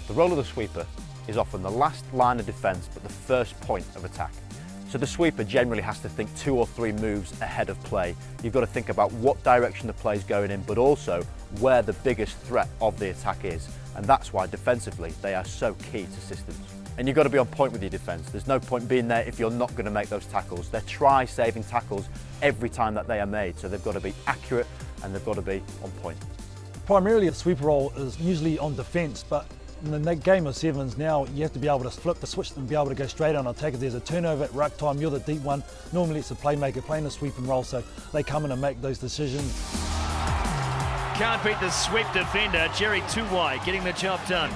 The role of the sweeper is often the last line of defence but the first point of attack. So the sweeper generally has to think 2 or 3 moves ahead of play. You've got to think about what direction the play is going in, but also where the biggest threat of the attack is. And that's why defensively they are so key to systems. And you've got to be on point with your defence. There's no point being there if you're not going to make those tackles. They're try-saving tackles every time that they are made, so they've got to be accurate and they've got to be on point. Primarily the sweeper role is usually on defence, but in the game of sevens now, you have to be able to flip the switch and be able to go straight on attack. If there's a turnover at ruck time, you're the deep one. Normally it's a playmaker playing the sweeping role, so they come in and make those decisions. Can't beat the sweep defender, Jerry Tuwai getting the job done.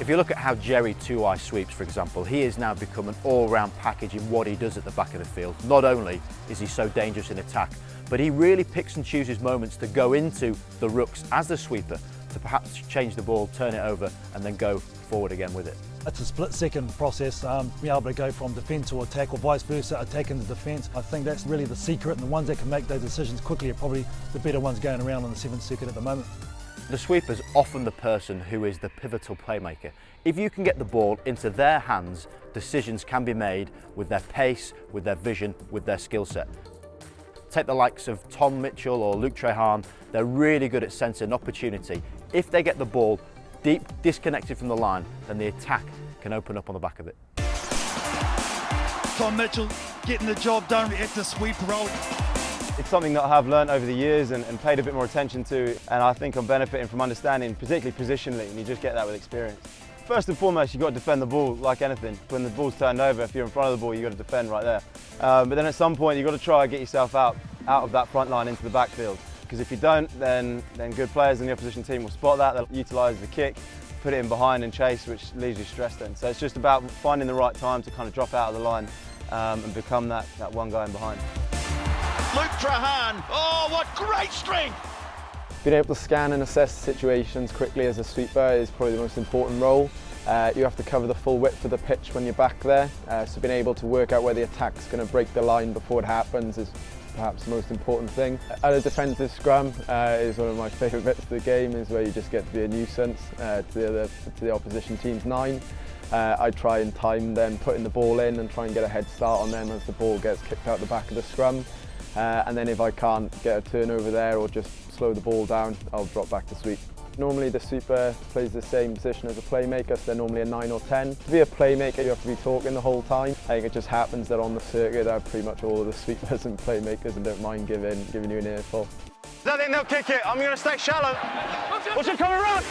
If you look at how Jerry Tuwai sweeps, for example, he has now become an all-round package in what he does at the back of the field. Not only is he so dangerous in attack, but he really picks and chooses moments to go into the rucks as the sweeper, to perhaps change the ball, turn it over, and then go forward again with it. It's a split-second process, being able to go from defence to attack or vice versa, attack into defence. I think that's really the secret, and the ones that can make those decisions quickly are probably the better ones going around on the 7th circuit at the moment. The sweeper's often the person who is the pivotal playmaker. If you can get the ball into their hands, decisions can be made with their pace, with their vision, with their skill set. Take the likes of Tom Mitchell or Luke Treharne, they're really good at sensing opportunity. If they get the ball deep, disconnected from the line, then the attack can open up on the back of it. Tom Mitchell getting the job done at the sweep role. It's something that I have learnt over the years and paid a bit more attention to, and I think I'm benefiting from understanding, particularly positionally, and you just get that with experience. First and foremost, you've got to defend the ball like anything. When the ball's turned over, if you're in front of the ball, you've got to defend right there. But then at some point, you've got to try and get yourself out of that front line into the backfield. Because if you don't, then good players in the opposition team will spot that, they'll utilise the kick, put it in behind and chase, which leaves you stressed then. So it's just about finding the right time to kind of drop out of the line and become that one guy in behind. Luke Treharne, oh what great strength! Being able to scan and assess situations quickly as a sweeper is probably the most important role. You have to cover the full width of the pitch when you're back there, so being able to work out where the attack's going to break the line before it happens is perhaps the most important thing. At a defensive scrum is one of my favourite bits of the game, is where you just get to be a nuisance to the opposition team's 9. I try and time them putting the ball in and try and get a head start on them as the ball gets kicked out the back of the scrum. And then if I can't get a turnover there or just slow the ball down, I'll drop back to sweep. Normally the sweeper plays the same position as a playmaker, so they're normally a 9 or 10. To be a playmaker, you have to be talking the whole time. I think it just happens that on the circuit there are pretty much all of the sweepers and playmakers and don't mind giving you an earful. I think they'll kick it. I'm going to stay shallow. Watch it coming around.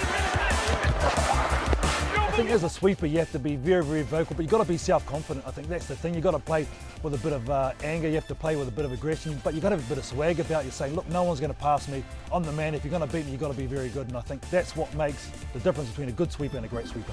I think as a sweeper you have to be very, very vocal, but you've got to be self-confident. I think that's the thing. You've got to play with a bit of anger, you have to play with a bit of aggression, but you've got to have a bit of swag about you, saying, look, no one's going to pass me, I'm the man, if you're going to beat me, you've got to be very good, and I think that's what makes the difference between a good sweeper and a great sweeper.